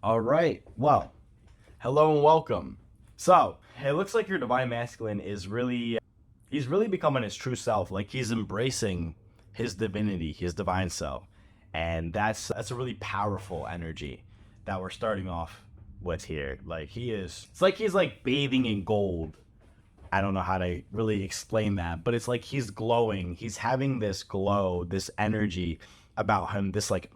All right. Well, hello and welcome. So, it looks like your divine masculine is he's really becoming his true self. Like he's embracing his divinity, his divine self. And that's a really powerful energy that we're starting off with here. It's like he's like bathing in gold. I don't know how to really explain that, but it's like he's glowing. He's having this glow, this energy about him, this like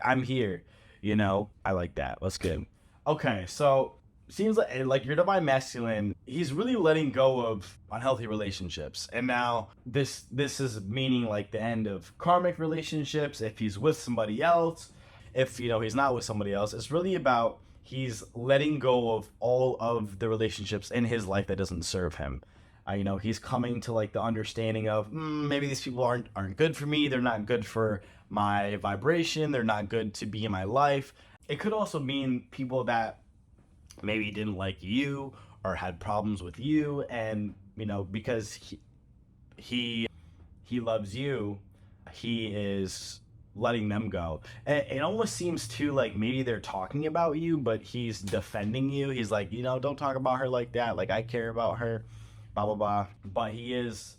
I'm here, I like that. That's good. Okay, so seems like your divine masculine, he's really letting go of unhealthy relationships. And now this is meaning like the end of karmic relationships if he's with somebody else, if he's not with somebody else. It's really about he's letting go of all of the relationships in his life that doesn't serve him. He's coming to like the understanding of maybe these people aren't good for me. They're not good for my vibration. They're not good to be in my life. It could also mean people that maybe didn't like you or had problems with you, and because he loves you, he is letting them go. It almost seems too like maybe they're talking about you, but he's defending you. He's like, don't talk about her like that. Like, I care about her, blah blah blah. But he is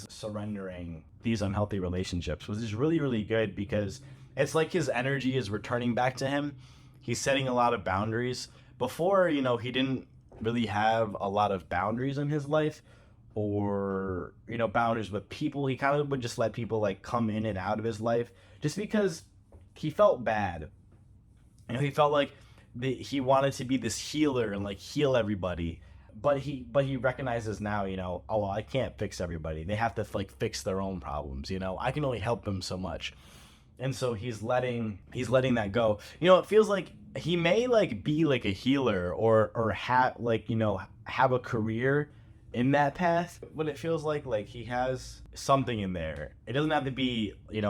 surrendering these unhealthy relationships, which is really really good because it's like his energy is returning back to him. He's setting a lot of boundaries. Before, he didn't really have a lot of boundaries in his life, or boundaries with people. He kind of would just let people like come in and out of his life just because he felt bad. He felt like he wanted to be this healer and like heal everybody, but he recognizes now, oh well, I can't fix everybody. They have to like fix their own problems. I can only help them so much. And so he's letting that go. It feels like he may like be like a healer or have a career in that path, but it feels like he has something in there. It doesn't have to be a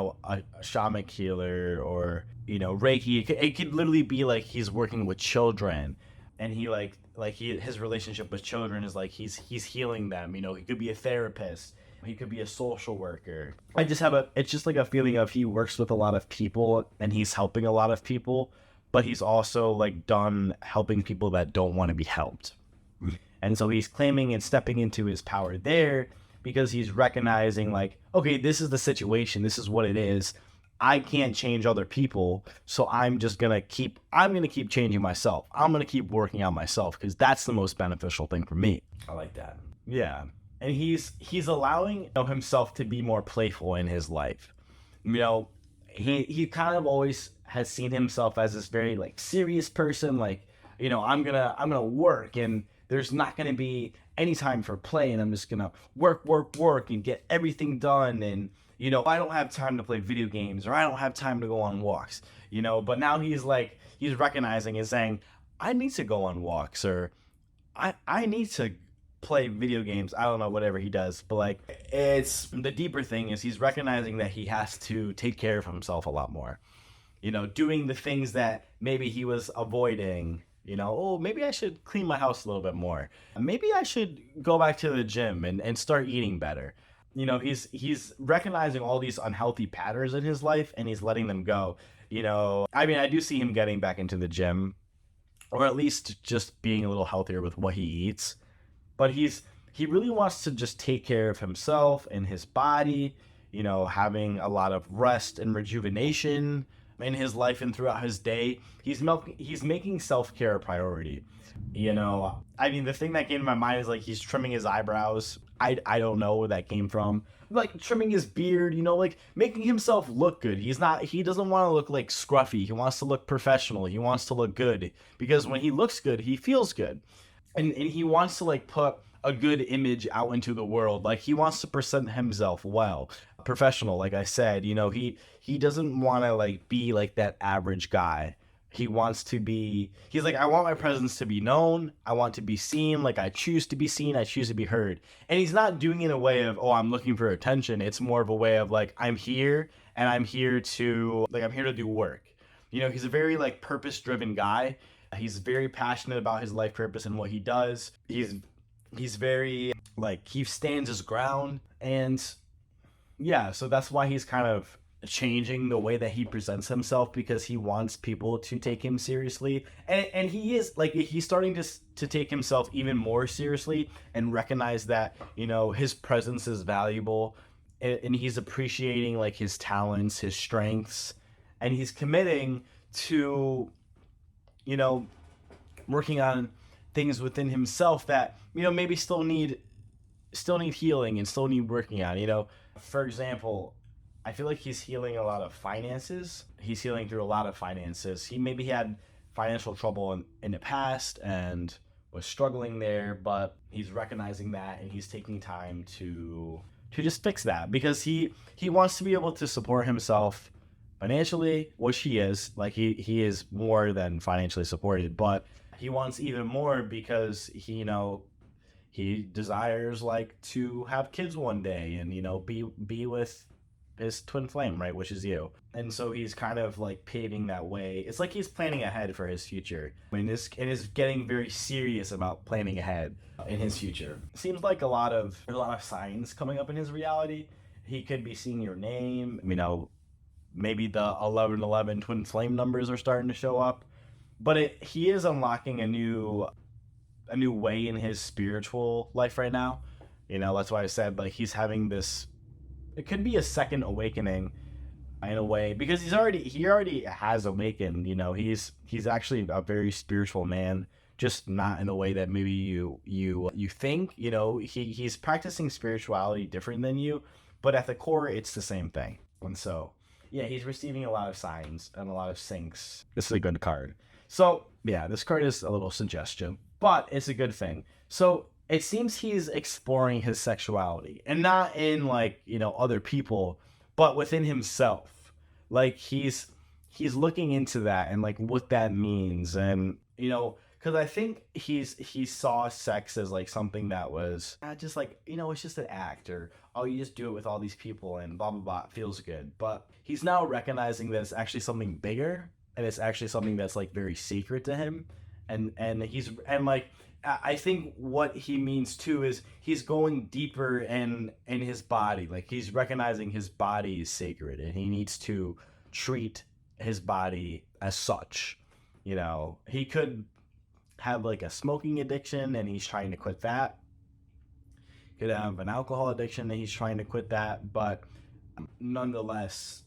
shamanic healer or Reiki. It could literally be like he's working with children, and his relationship with children is like he's healing them. He could be a therapist. He could be a social worker. It's just like a feeling of he works with a lot of people and he's helping a lot of people, but he's also like done helping people that don't want to be helped. And so he's claiming and stepping into his power there because he's recognizing like, okay, this is the situation. This is what it is. I can't change other people. So I'm going to keep changing myself. I'm going to keep working on myself because that's the most beneficial thing for me. I like that. Yeah. And he's allowing himself to be more playful in his life. He kind of always has seen himself as this very like serious person. Like, I'm gonna work, and there's not gonna be any time for play, and I'm just gonna work and get everything done. And I don't have time to play video games, or I don't have time to go on walks. But now he's recognizing and saying, I need to go on walks, or I need to play video games. I don't know, whatever he does, but like it's the deeper thing is he's recognizing that he has to take care of himself a lot more, doing the things that maybe he was avoiding. Oh, maybe I should clean my house a little bit more, maybe I should go back to the gym and start eating better. He's recognizing all these unhealthy patterns in his life and he's letting them go. I do see him getting back into the gym, or at least just being a little healthier with what he eats. But he really wants to just take care of himself and his body, having a lot of rest and rejuvenation in his life and throughout his day. He's making self-care a priority. The thing that came to my mind is like he's trimming his eyebrows. I don't know where that came from. Like trimming his beard, like making himself look good. He doesn't want to look like scruffy. He wants to look professional. He wants to look good because when he looks good, he feels good. And he wants to like put a good image out into the world. Like he wants to present himself well, professional. Like I said, he doesn't want to like be like that average guy. He's like, I want my presence to be known. I want to be seen. Like I choose to be seen. I choose to be heard. And he's not doing it in a way of, oh, I'm looking for attention. It's more of a way of like, I'm here and I'm here to do work. He's a very like purpose driven guy. He's very passionate about his life purpose and what he does. He's very like he stands his ground, and yeah, so that's why he's kind of changing the way that he presents himself because he wants people to take him seriously. And he is like, he's starting to take himself even more seriously and recognize that, you know, his presence is valuable, and he's appreciating like his talents, his strengths, and he's committing to, you know, working on things within himself that, you know, maybe still need healing and still need working on, you know. For example, I feel like he's healing a lot of finances. He's healing through a lot of finances. He maybe had financial trouble in the past and was struggling there, but he's recognizing that and he's taking time to just fix that because he wants to be able to support himself financially, which he is. Like he is more than financially supported, but he wants even more because he, you know, he desires like to have kids one day and, you know, be with his twin flame, right, which is you. And so he's kind of like paving that way. It's like he's planning ahead for his future. I mean, this and is getting very serious about planning ahead in his future. Seems like there's a lot of signs coming up in his reality. He could be seeing your name. You know, maybe the 1111 twin flame numbers are starting to show up. But he is unlocking a new way in his spiritual life right now. You know, that's why I said like he's having this. It could be a second awakening in a way because he already has awakened. You know, he's actually a very spiritual man, just not in the way that maybe you think. You know, he's practicing spirituality different than you, but at the core, it's the same thing. And so, yeah, he's receiving a lot of signs and a lot of syncs. This is a good card. So yeah, this card is a little suggestion, but it's a good thing. So it seems he's exploring his sexuality and not in like, you know, other people, but within himself. Like he's looking into that and like what that means. And, you know, because I think he saw sex as like something that was just like, you know, it's just an act, or oh, you just do it with all these people and blah blah blah, it feels good. But he's now recognizing that it's actually something bigger, and it's actually something that's like very sacred to him. And like I think what he means too is he's going deeper in his body. Like he's recognizing his body is sacred and he needs to treat his body as such. You know, he could have like a smoking addiction and he's trying to quit that. He could have an alcohol addiction and he's trying to quit that, but nonetheless,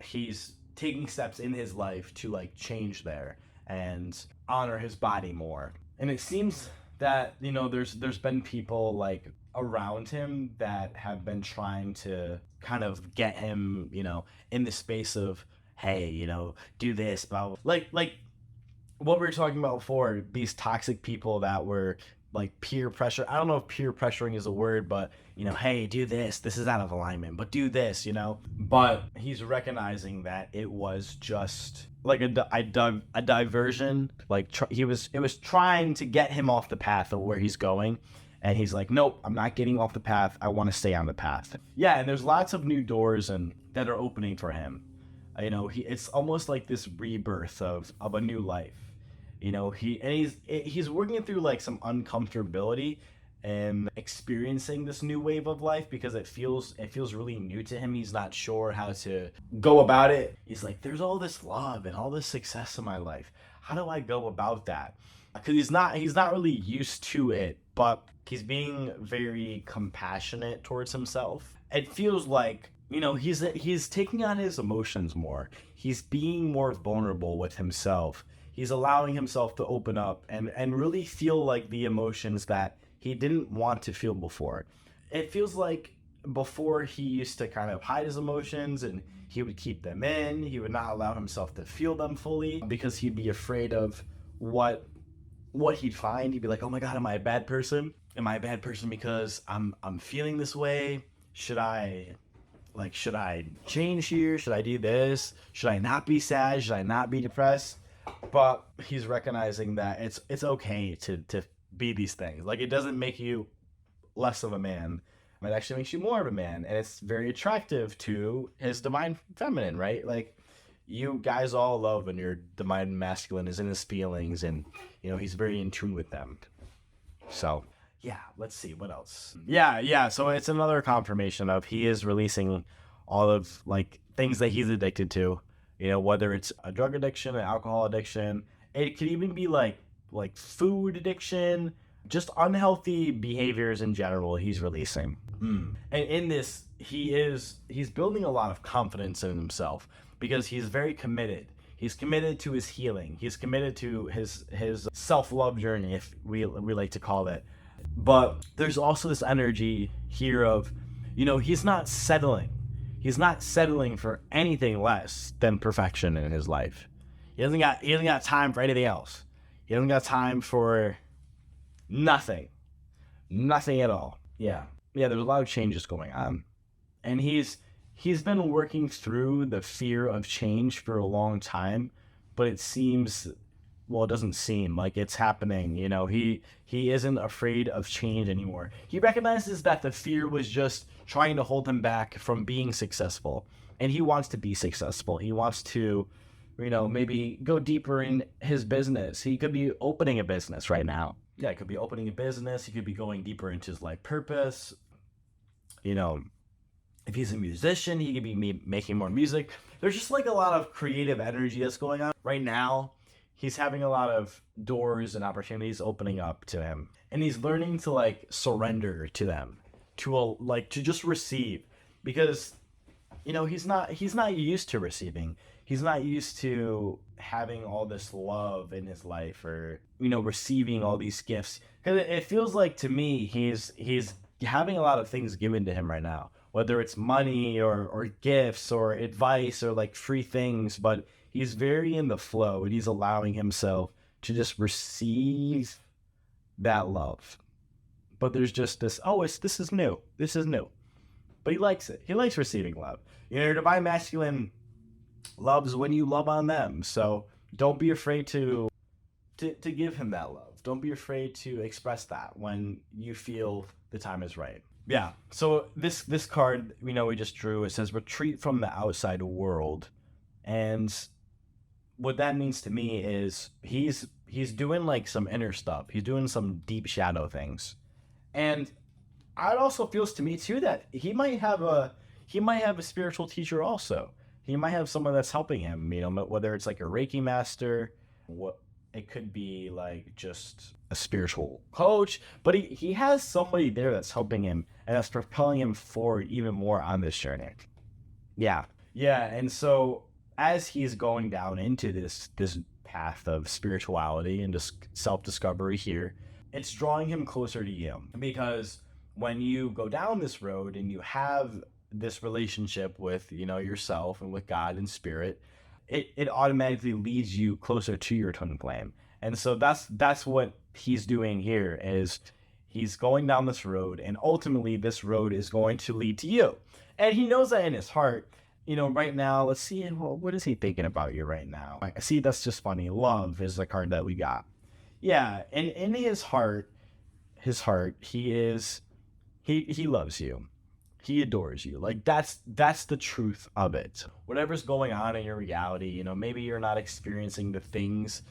he's taking steps in his life to like change there and honor his body more. And it seems that, you know, there's been people like around him that have been trying to kind of get him, you know, in the space of, hey, you know, do this, blah, like what we were talking about before, these toxic people that were like peer pressure. I don't know if peer pressuring is a word, but, you know, hey, do this. This is out of alignment, but do this, you know. But he's recognizing that it was just like a diversion. Like it was trying to get him off the path of where he's going. And he's like, nope, I'm not getting off the path. I want to stay on the path. Yeah, and there's lots of new doors that are opening for him. You know, it's almost like this rebirth of a new life. You know, he's working through like some uncomfortability and experiencing this new wave of life because it feels really new to him. He's not sure how to go about it. He's like, there's all this love and all this success in my life. How do I go about that? Because he's not really used to it, but he's being very compassionate towards himself. It feels like, you know, he's taking on his emotions more. He's being more vulnerable with himself. He's allowing himself to open up and really feel like the emotions that he didn't want to feel before. It feels like before he used to kind of hide his emotions and he would keep them in. He would not allow himself to feel them fully because he'd be afraid of what he'd find. He'd be like, oh my God, am I a bad person? Am I a bad person because I'm feeling this way? Should I change here? Should I do this? Should I not be sad? Should I not be depressed? But he's recognizing that it's okay to be these things. Like, it doesn't make you less of a man. It actually makes you more of a man. And it's very attractive to his divine feminine, right? Like, you guys all love when your divine masculine is in his feelings and, you know, he's very in tune with them. So, yeah, let's see what else. Yeah. So it's another confirmation of he is releasing all of like things that he's addicted to, whether it's a drug addiction, an alcohol addiction. It could even be like food addiction, just unhealthy behaviors in general he's releasing. And in this, he's building a lot of confidence in himself because he's very committed. He's committed to his healing. He's committed to his self-love journey, if we like to call it. But there's also this energy here of, he's not settling. He's not settling for anything less than perfection in his life. He doesn't got time for anything else. He doesn't got time for nothing. Nothing at all. Yeah, there's a lot of changes going on. And he's been working through the fear of change for a long time, but it doesn't seem like it's happening. He isn't afraid of change anymore. He recognizes that the fear was just trying to hold him back from being successful, and he wants to be successful. He wants to, maybe go deeper in his business. He could be opening a business right now. Yeah, he could be opening a business. He could be going deeper into his life purpose. If he's a musician, he could be making more music. There's just like a lot of creative energy that's going on right now. He's having a lot of doors and opportunities opening up to him, and he's learning to like surrender to them, to just receive, because he's not used to receiving. He's not used to having all this love in his life, or receiving all these gifts. Because it feels like to me he's having a lot of things given to him right now, whether it's money or gifts or advice or like free things, but he's very in the flow, and he's allowing himself to just receive that love. But there's just this, this is new. But he likes it. He likes receiving love. Your divine masculine loves when you love on them. So don't be afraid to give him that love. Don't be afraid to express that when you feel the time is right. Yeah. So this card, we just drew, it says retreat from the outside world. And what that means to me is he's doing like some inner stuff. He's doing some deep shadow things. And it also feels to me too that he might have a spiritual teacher also. He might have someone that's helping him, whether it's like a Reiki master, it could be like just a spiritual coach, but he has somebody there that's helping him and that's propelling him forward even more on this journey. Yeah. And so as he's going down into this path of spirituality and just self-discovery here, it's drawing him closer to you, because when you go down this road and you have this relationship with yourself and with God and spirit, it automatically leads you closer to your twin flame. And so that's what he's doing here, is he's going down this road, and ultimately this road is going to lead to you. And he knows that in his heart. Right now, let's see, what is he thinking about you right now? I see, that's just funny. Love is the card that we got. Yeah, and in his heart, he loves you. He adores you. Like that's the truth of it. Whatever's going on in your reality, maybe you're not experiencing the things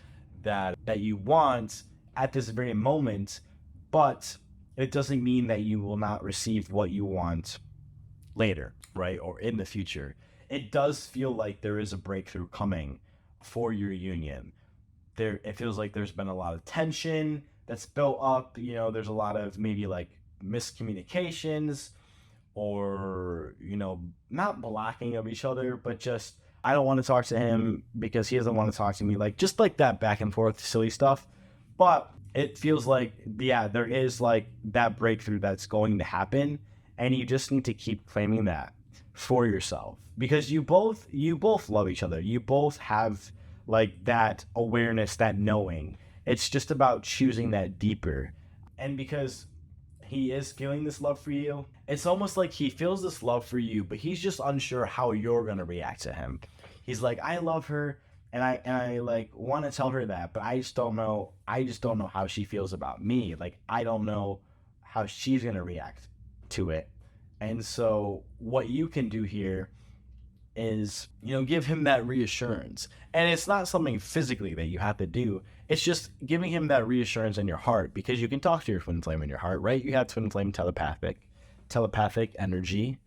that you want at this very moment, but it doesn't mean that you will not receive what you want later, right? Or in the future. It does feel like there is a breakthrough coming for your union. It feels like there's been a lot of tension that's built up. There's a lot of maybe like miscommunications, or not blocking of each other, but just, I don't want to talk to him because he doesn't want to talk to me, like just like that back and forth silly stuff. But it feels like, there is like that breakthrough that's going to happen, and you just need to keep claiming that for yourself, because you both love each other. You both have like that awareness, that knowing. It's just about choosing that deeper. And because he is feeling this love for you, it's almost like he feels this love for you, but he's just unsure how you're going to react to him. He's like, I love her, and I like want to tell her that, but I just don't know how she feels about me. Like, I don't know how she's going to react to it. And so what you can do here is, give him that reassurance. And it's not something physically that you have to do. It's just giving him that reassurance in your heart, because you can talk to your twin flame in your heart, right? You have twin flame telepathic energy.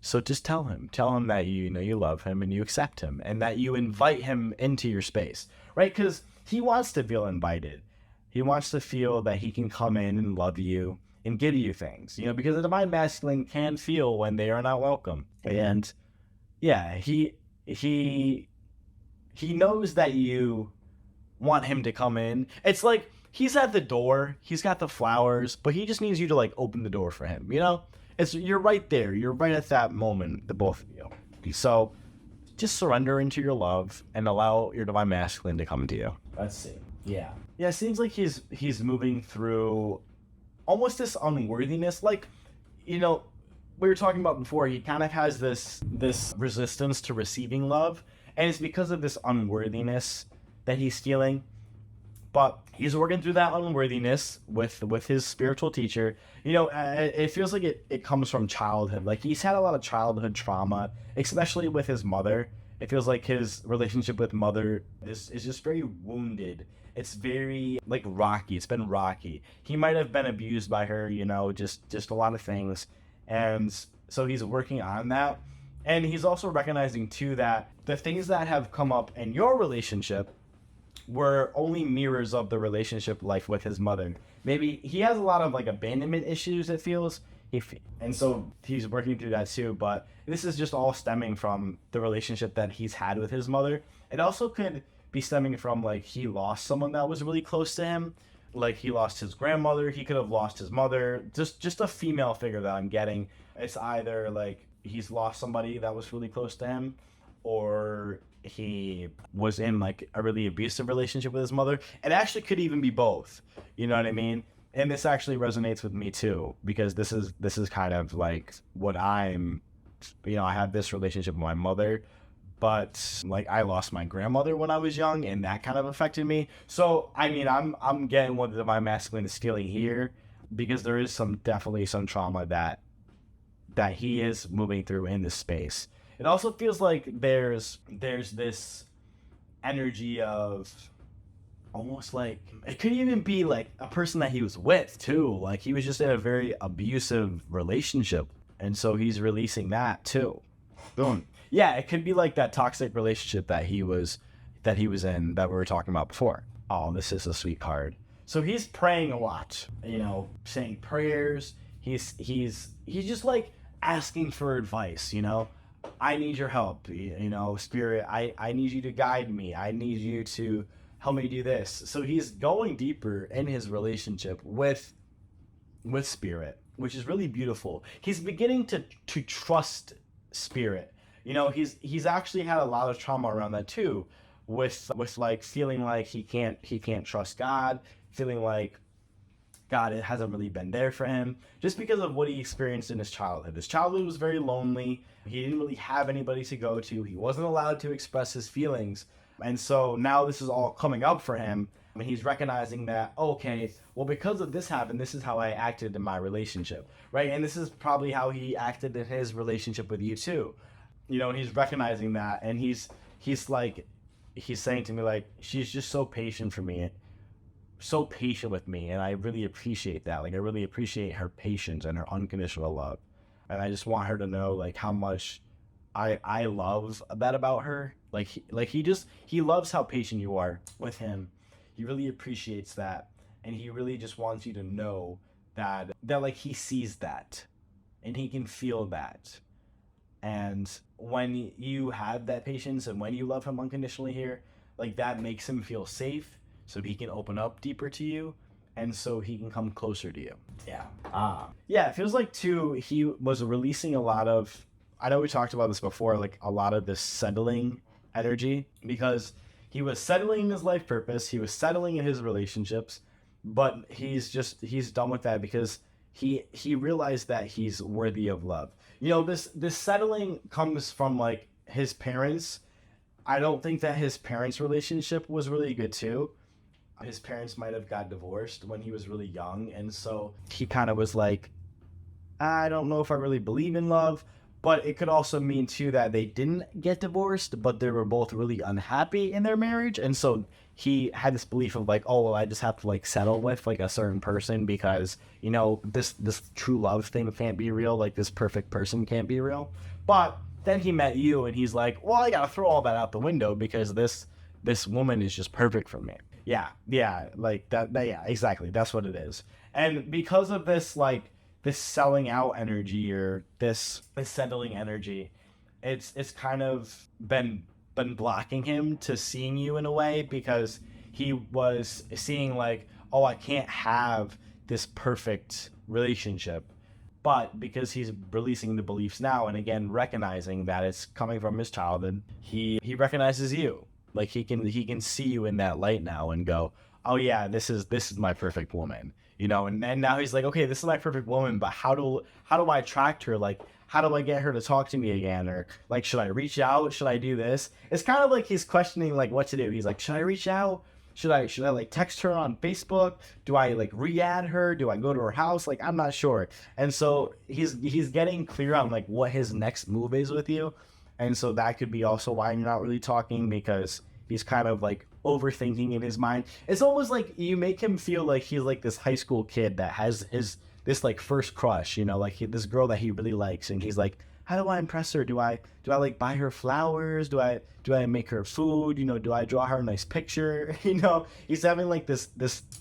So just tell him that you love him and you accept him and that you invite him into your space, right? Because he wants to feel invited. He wants to feel that he can come in and love you and give you things, because the divine masculine can feel when they are not welcome. And yeah, he knows that you want him to come in. It's like he's at the door, he's got the flowers, but he just needs you to like open the door for him, you're right there, you're right at that moment, the both of you. So just surrender into your love and allow your divine masculine to come to you. Let's see. Yeah, it seems like he's moving through almost this unworthiness, like, we were talking about before, he kind of has this resistance to receiving love, and it's because of this unworthiness that he's feeling. But he's working through that unworthiness with his spiritual teacher. It feels like it comes from childhood. Like, he's had a lot of childhood trauma, especially with his mother. It feels like his relationship with mother is just very wounded. It's very, like, rocky. It's been rocky. He might have been abused by her, just a lot of things. And so he's working on that. And he's also recognizing, too, that the things that have come up in your relationship were only mirrors of the relationship life with his mother. Maybe he has a lot of, like, abandonment issues, it feels. And so he's working through that, too. But this is just all stemming from the relationship that he's had with his mother. It also could be stemming from, like, he lost someone that was really close to him. Like, he lost his grandmother. He could have lost his mother. Just a female figure that I'm getting. It's either, like, he's lost somebody that was really close to him, or he was in, like, a really abusive relationship with his mother. It actually could even be both. You know what I mean? And this actually resonates with me, too, because this is kind of, like, what I'm, I have this relationship with my mother, but, like, I lost my grandmother when I was young, and that kind of affected me. So, I mean, I'm getting what my masculine is feeling here, because there is definitely some trauma that he is moving through in this space. It also feels like there's this energy of almost like, it could even be like a person that he was with, too. Like, he was just in a very abusive relationship, and so he's releasing that, too. Boom. Yeah, it could be like that toxic relationship that he was in that we were talking about before. Oh, this is a sweet card. So he's praying a lot, saying prayers. He's just like asking for advice, I need your help, spirit. I need you to guide me. I need you to help me do this. So he's going deeper in his relationship with spirit, which is really beautiful. He's beginning to trust spirit. He's actually had a lot of trauma around that too, with like feeling like he can't trust God, feeling like God, it hasn't really been there for him, just because of what he experienced in his childhood. His childhood was very lonely. He didn't really have anybody to go to. He wasn't allowed to express his feelings. And so now this is all coming up for him, and he's recognizing that, okay, well, because of this happened, this is how I acted in my relationship, right? And this is probably how he acted in his relationship with you too. And he's recognizing that, and he's saying to me, like, she's just so patient for me, so patient with me, and I really appreciate that. Like, I really appreciate her patience and her unconditional love, and I just want her to know, like, how much I love that about her. He loves how patient you are with him. He really appreciates that, and he really just wants you to know that like, he sees that, and he can feel that. And when you have that patience and when you love him unconditionally here, like, that makes him feel safe, so he can open up deeper to you, and so he can come closer to you. Yeah. Yeah, it feels like, too, he was releasing a lot of, I know we talked about this before, like, a lot of this settling energy, because he was settling in his life purpose, he was settling in his relationships, but he's done with that because he realized that he's worthy of love. This settling comes from, like, his parents. I don't think that his parents' relationship was really good, too. His parents might have got divorced when he was really young, and so he kind of was like, I don't know if I really believe in love. But it could also mean, too, that they didn't get divorced, but they were both really unhappy in their marriage. And so he had this belief of, like, oh, well, I just have to, like, settle with, like, a certain person because, this true love thing can't be real. Like, this perfect person can't be real. But then he met you, and he's like, well, I gotta throw all that out the window because this woman is just perfect for me. Yeah, like that yeah, exactly. That's what it is. And because of this, like this selling out energy or this settling energy, it's kind of been blocking him to seeing you in a way because he was seeing like, oh, I can't have this perfect relationship. But because he's releasing the beliefs now and again recognizing that it's coming from his childhood, he recognizes you. Like he can see you in that light now and go, oh yeah, this is my perfect woman. And now he's like, okay, this is my perfect woman, but how do I attract her? Like, how do I get her to talk to me again? Or like, should I reach out? Should I do this? It's kind of like he's questioning like what to do. He's like, should I reach out? Should I like text her on Facebook? Do I like re-add her? Do I go to her house? Like, I'm not sure. And so he's getting clear on like what his next move is with you. And so that could be also why you're not really talking, because he's kind of like overthinking in his mind. It's almost like you make him feel like he's like this high school kid that has this like first crush, like this girl that he really likes, and he's like, how do I impress her? Do I like buy her flowers? Do I make her food? Do I draw her a nice picture? He's having like this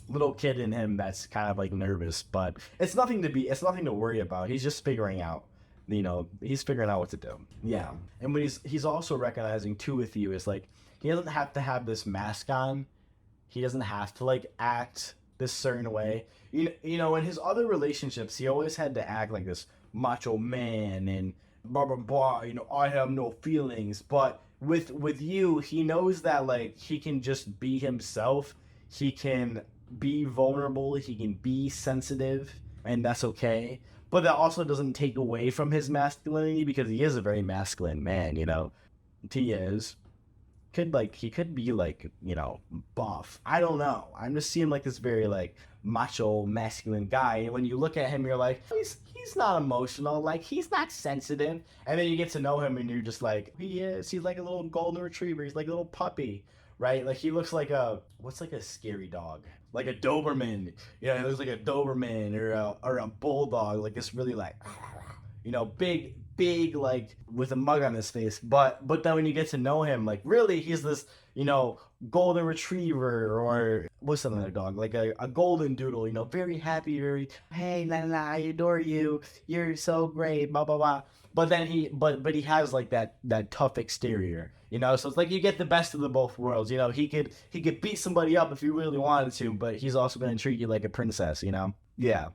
little kid in him that's kind of like nervous, but it's nothing to worry about. He's just figuring out. He's figuring out what to do. Yeah. And what he's also recognizing too with you is like, he doesn't have to have this mask on. He doesn't have to like act this certain way. In his other relationships, he always had to act like this macho man and blah blah blah. I have no feelings. But with you, he knows that like he can just be himself. He can be vulnerable. He can be sensitive, and that's okay. But that also doesn't take away from his masculinity, because he is a very masculine man. He is. He could be like, buff. I don't know. I'm just seeing like this very like macho masculine guy. And when you look at him, you're like, he's not emotional. Like, he's not sensitive. And then you get to know him and you're just like, he is. He's like a little golden retriever. He's like a little puppy, right? Like, he looks like what's like a scary dog? Like a Doberman. Yeah, he looks like a Doberman or a bulldog. Like this really like, big, like with a mug on his face. But then when you get to know him, like really he's this, golden retriever, or what's another dog? Like a golden doodle, very happy, very, hey, I adore you. You're so great, blah, blah, blah. But then he has like that tough exterior, so it's like you get the best of the both worlds. He could beat somebody up if he really wanted to, but he's also going to treat you like a princess, Yeah.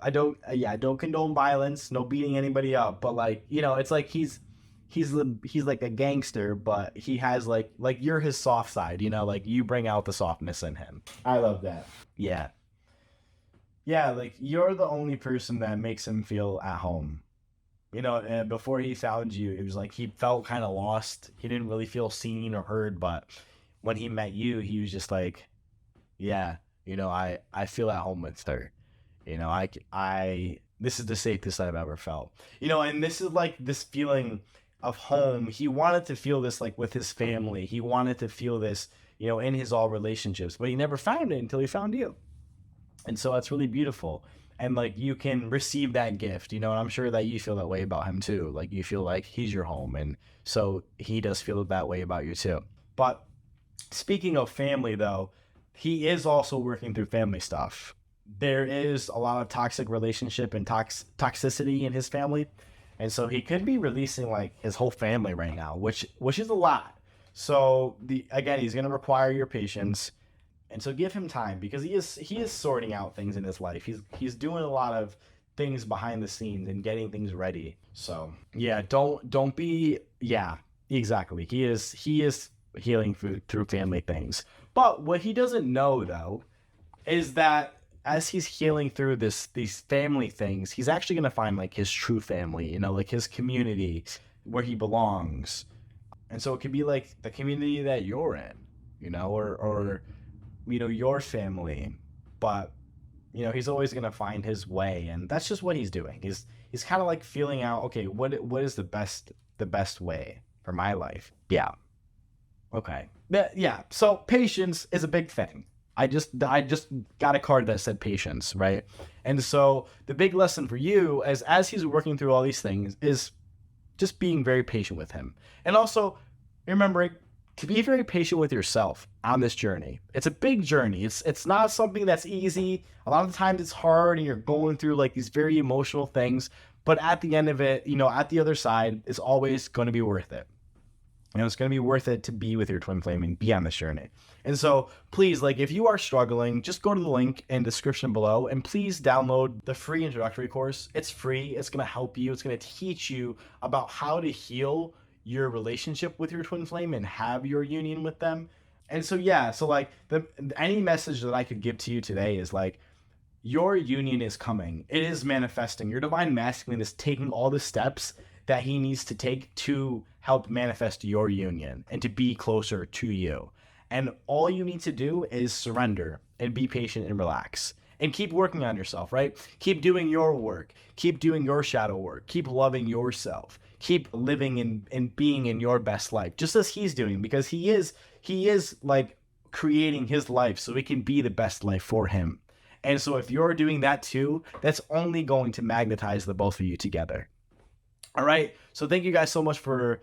I don't condone violence, no beating anybody up, but like, it's like he's like a gangster, but he has like you're his soft side, like you bring out the softness in him. I love that. Yeah. Yeah, like you're the only person that makes him feel at home. Before he found you, it was like he felt kind of lost. He didn't really feel seen or heard, but when he met you, he was just like, yeah, I feel at home with her. This is the safest I've ever felt. And this is like this feeling of home. He wanted to feel this like with his family. He wanted to feel this, in his all relationships, but he never found it until he found you. And so that's really beautiful. And like you can receive that gift, and I'm sure that you feel that way about him too. Like you feel like he's your home, and so he does feel that way about you too. But speaking of family though, he is also working through family stuff. There is a lot of toxic relationship and toxicity in his family. And so he could be releasing like his whole family right now, which is a lot. So he's going to require your patience. And so give him time, because he is sorting out things in his life. He's doing a lot of things behind the scenes and getting things ready. So yeah, don't be, yeah, exactly. He is healing through family things. But what he doesn't know though is that as he's healing through these family things, he's actually going to find like his true family, like his community where he belongs. And so it could be like the community that you're in, or your family. But he's always going to find his way, and that's just what he's doing. He's kind of like feeling out, okay, what is the best way for my life? Yeah. Okay. Yeah. So patience is a big thing. I just got a card that said patience, right? And so the big lesson for you as he's working through all these things is just being very patient with him. And also remembering to be very patient with yourself on this journey. It's a big journey. It's not something that's easy. A lot of the times it's hard and you're going through like these very emotional things, but at the end of it, at the other side, it's always going to be worth it. It's going to be worth it to be with your twin flame and be on this journey. And so please, like, if you are struggling, just go to the link in the description below and please download the free introductory course. It's free. It's going to help you. It's going to teach you about how to heal your relationship with your twin flame and have your union with them. And so, yeah, so like any message that I could give to you today is like, your union is coming. It is manifesting. Your divine masculine is taking all the steps that he needs to take to help manifest your union and to be closer to you. And all you need to do is surrender and be patient and relax and keep working on yourself, right? Keep doing your work. Keep doing your shadow work. Keep loving yourself. Keep living and being in your best life, just as he's doing, because he is like creating his life so it can be the best life for him. And so if you're doing that too, that's only going to magnetize the both of you together. All right. So thank you guys so much for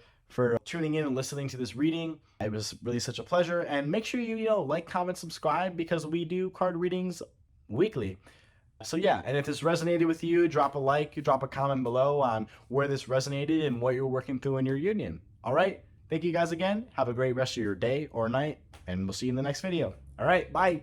tuning in and listening to this reading. It was really such a pleasure. And make sure you like, comment, subscribe, because we do card readings weekly. So yeah, and if this resonated with you, drop a like, drop a comment below on where this resonated and what you're working through in your union. All right. Thank you guys again. Have a great rest of your day or night, and we'll see you in the next video. All right. Bye.